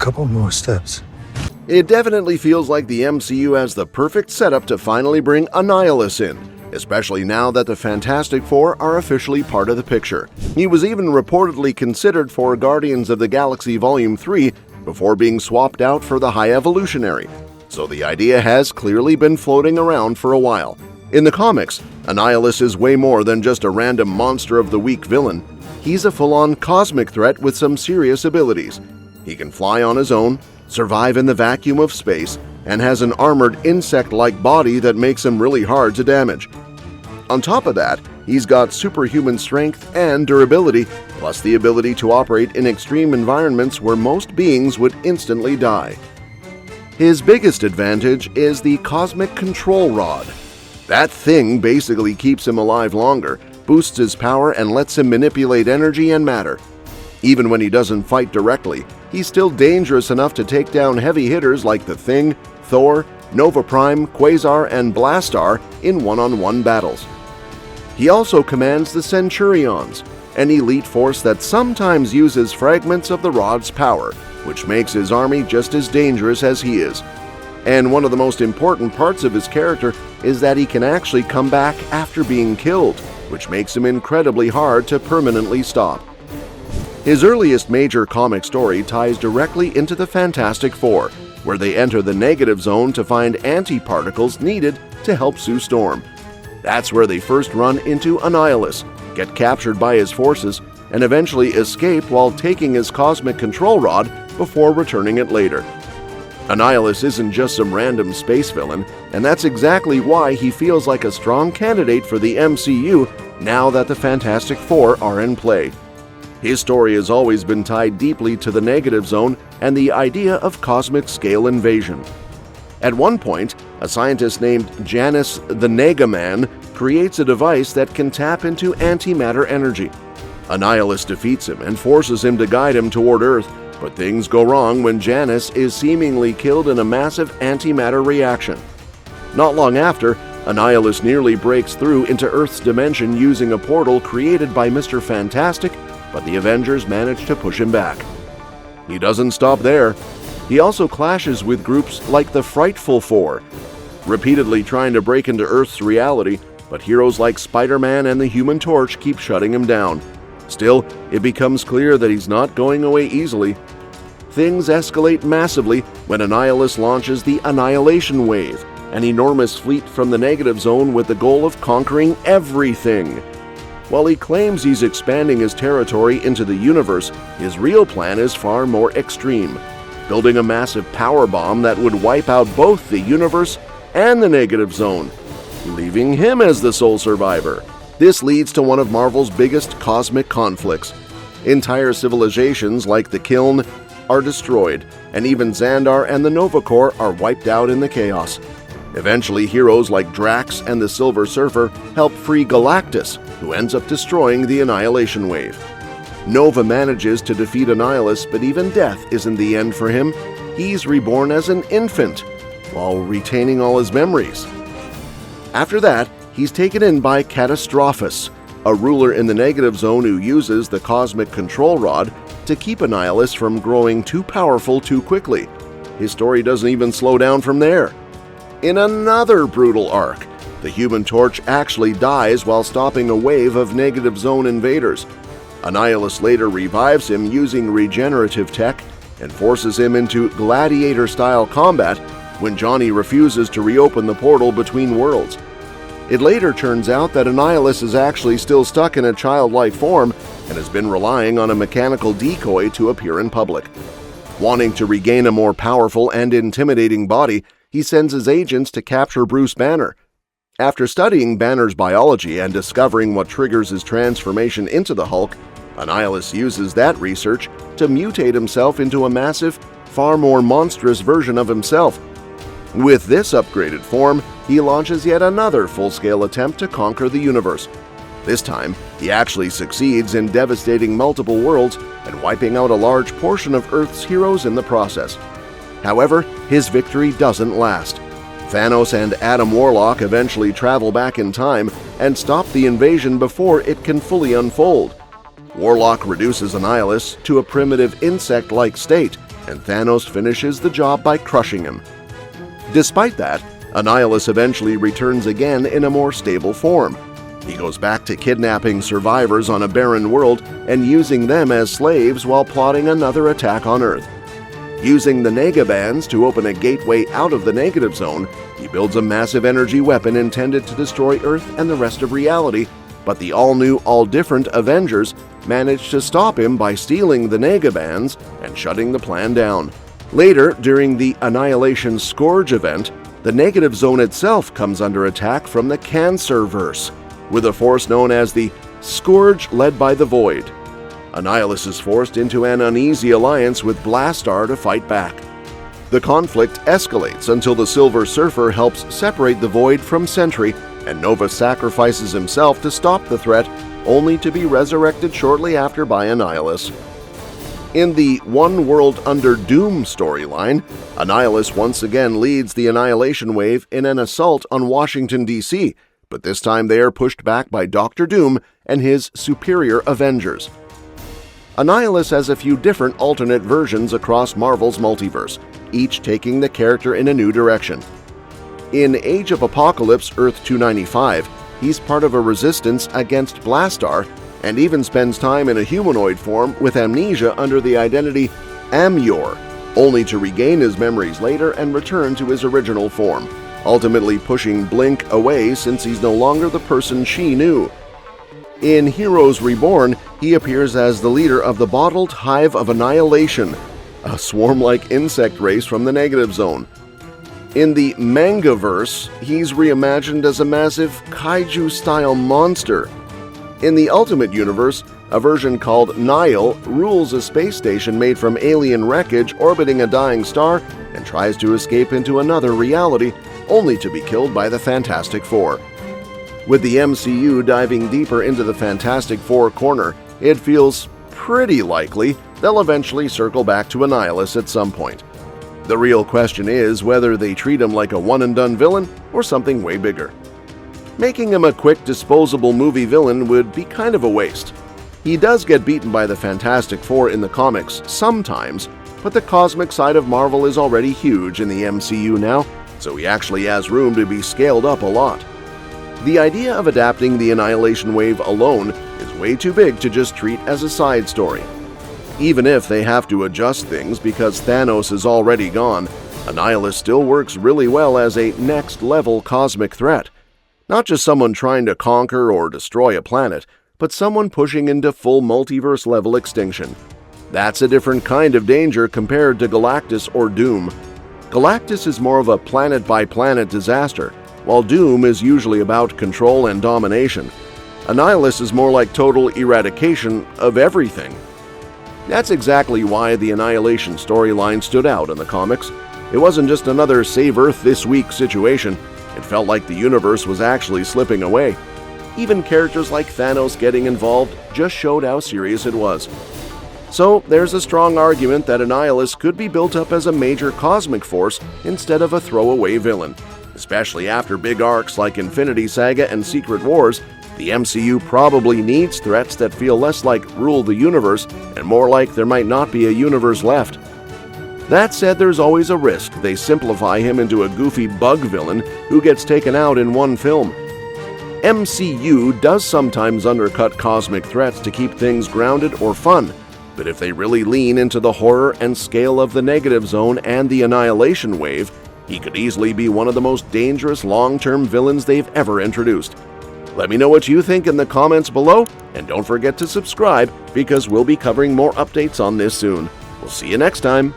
couple more steps. It definitely feels like the MCU has the perfect setup to finally bring Annihilus in, especially now that the Fantastic Four are officially part of the picture. He was even reportedly considered for Guardians of the Galaxy Volume 3 before being swapped out for the High Evolutionary, so the idea has clearly been floating around for a while. In the comics, Annihilus is way more than just a random monster of the week villain. He's a full-on cosmic threat with some serious abilities. He can fly on his own, survive in the vacuum of space, and has an armored insect-like body that makes him really hard to damage. On top of that, he's got superhuman strength and durability, plus the ability to operate in extreme environments where most beings would instantly die. His biggest advantage is the Cosmic Control Rod. That thing basically keeps him alive longer, boosts his power, and lets him manipulate energy and matter. Even when he doesn't fight directly, he's still dangerous enough to take down heavy hitters like the Thing, Thor, Nova Prime, Quasar, and Blastar in one-on-one battles. He also commands the Centurions, an elite force that sometimes uses fragments of the Rod's power, which makes his army just as dangerous as he is. And one of the most important parts of his character is that he can actually come back after being killed, which makes him incredibly hard to permanently stop. His earliest major comic story ties directly into the Fantastic Four, where they enter the negative zone to find anti-particles needed to help Sue Storm. That's where they first run into Annihilus, get captured by his forces, and eventually escape while taking his cosmic control rod before returning it later. Annihilus isn't just some random space villain, and that's exactly why he feels like a strong candidate for the MCU now that the Fantastic Four are in play. His story has always been tied deeply to the negative zone and the idea of cosmic scale invasion. At one point, a scientist named Janus the Negaman creates a device that can tap into antimatter energy. Annihilus defeats him and forces him to guide him toward Earth, but things go wrong when Janus is seemingly killed in a massive antimatter reaction. Not long after, Annihilus nearly breaks through into Earth's dimension using a portal created by Mr. Fantastic, but the Avengers manage to push him back. He doesn't stop there. He also clashes with groups like the Frightful Four, repeatedly trying to break into Earth's reality, but heroes like Spider-Man and the Human Torch keep shutting him down. Still, it becomes clear that he's not going away easily. Things escalate massively when Annihilus launches the Annihilation Wave, an enormous fleet from the negative zone with the goal of conquering everything. While he claims he's expanding his territory into the universe, his real plan is far more extreme, building a massive power bomb that would wipe out both the universe and the negative zone, leaving him as the sole survivor. This leads to one of Marvel's biggest cosmic conflicts. Entire civilizations like the Kiln are destroyed, and even Xandar and the Nova Corps are wiped out in the chaos. Eventually, heroes like Drax and the Silver Surfer help free Galactus, who ends up destroying the Annihilation Wave. Nova manages to defeat Annihilus, but even death isn't the end for him. He's reborn as an infant, while retaining all his memories. After that, he's taken in by Catastrophus, a ruler in the negative zone who uses the Cosmic Control Rod to keep Annihilus from growing too powerful too quickly. His story doesn't even slow down from there. In another brutal arc, the Human Torch actually dies while stopping a wave of negative zone invaders. Annihilus later revives him using regenerative tech and forces him into gladiator-style combat when Johnny refuses to reopen the portal between worlds. It later turns out that Annihilus is actually still stuck in a childlike form and has been relying on a mechanical decoy to appear in public. Wanting to regain a more powerful and intimidating body, he sends his agents to capture Bruce Banner. After studying Banner's biology and discovering what triggers his transformation into the Hulk, Annihilus uses that research to mutate himself into a massive, far more monstrous version of himself. With this upgraded form, he launches yet another full-scale attempt to conquer the universe. This time, he actually succeeds in devastating multiple worlds and wiping out a large portion of Earth's heroes in the process. However, his victory doesn't last. Thanos and Adam Warlock eventually travel back in time and stop the invasion before it can fully unfold. Warlock reduces Annihilus to a primitive insect-like state, and Thanos finishes the job by crushing him. Despite that, Annihilus eventually returns again in a more stable form. He goes back to kidnapping survivors on a barren world and using them as slaves while plotting another attack on Earth. Using the Negabands to open a gateway out of the negative zone, he builds a massive energy weapon intended to destroy Earth and the rest of reality, but the all-new, all-different Avengers manage to stop him by stealing the Negabands and shutting the plan down. Later, during the Annihilation Scourge event, the negative zone itself comes under attack from the Cancerverse, with a force known as the Scourge led by the Void. Annihilus is forced into an uneasy alliance with Blastar to fight back. The conflict escalates until the Silver Surfer helps separate the Void from Sentry, and Nova sacrifices himself to stop the threat, only to be resurrected shortly after by Annihilus. In the One World Under Doom storyline, Annihilus once again leads the Annihilation Wave in an assault on Washington, D.C., but this time they are pushed back by Dr. Doom and his superior Avengers. Annihilus has a few different alternate versions across Marvel's multiverse, each taking the character in a new direction. In Age of Apocalypse Earth 295, he's part of a resistance against Blastar and even spends time in a humanoid form with amnesia under the identity Amyor, only to regain his memories later and return to his original form, ultimately pushing Blink away since he's no longer the person she knew. In Heroes Reborn, he appears as the leader of the Bottled Hive of Annihilation, a swarm-like insect race from the Negative Zone. In the Mangaverse, he's reimagined as a massive kaiju-style monster. In the Ultimate Universe, a version called Nile rules a space station made from alien wreckage orbiting a dying star and tries to escape into another reality, only to be killed by the Fantastic Four. With the MCU diving deeper into the Fantastic Four corner, it feels pretty likely they'll eventually circle back to Annihilus at some point. The real question is whether they treat him like a one-and-done villain or something way bigger. Making him a quick, disposable movie villain would be kind of a waste. He does get beaten by the Fantastic Four in the comics sometimes, but the cosmic side of Marvel is already huge in the MCU now, so he actually has room to be scaled up a lot. The idea of adapting the Annihilation Wave alone is way too big to just treat as a side story. Even if they have to adjust things because Thanos is already gone, Annihilus still works really well as a next-level cosmic threat. Not just someone trying to conquer or destroy a planet, but someone pushing into full multiverse-level extinction. That's a different kind of danger compared to Galactus or Doom. Galactus is more of a planet-by-planet disaster, while Doom is usually about control and domination. Annihilus is more like total eradication of everything. That's exactly why the Annihilation storyline stood out in the comics. It wasn't just another Save Earth This Week situation. It felt like the universe was actually slipping away. Even characters like Thanos getting involved just showed how serious it was. So there's a strong argument that Annihilus could be built up as a major cosmic force instead of a throwaway villain. Especially after big arcs like Infinity Saga and Secret Wars, the MCU probably needs threats that feel less like rule the universe and more like there might not be a universe left. That said, there's always a risk they simplify him into a goofy bug villain who gets taken out in one film. MCU does sometimes undercut cosmic threats to keep things grounded or fun, but if they really lean into the horror and scale of the Negative Zone and the Annihilation Wave, he could easily be one of the most dangerous long-term villains they've ever introduced. Let me know what you think in the comments below, and don't forget to subscribe because we'll be covering more updates on this soon. We'll see you next time.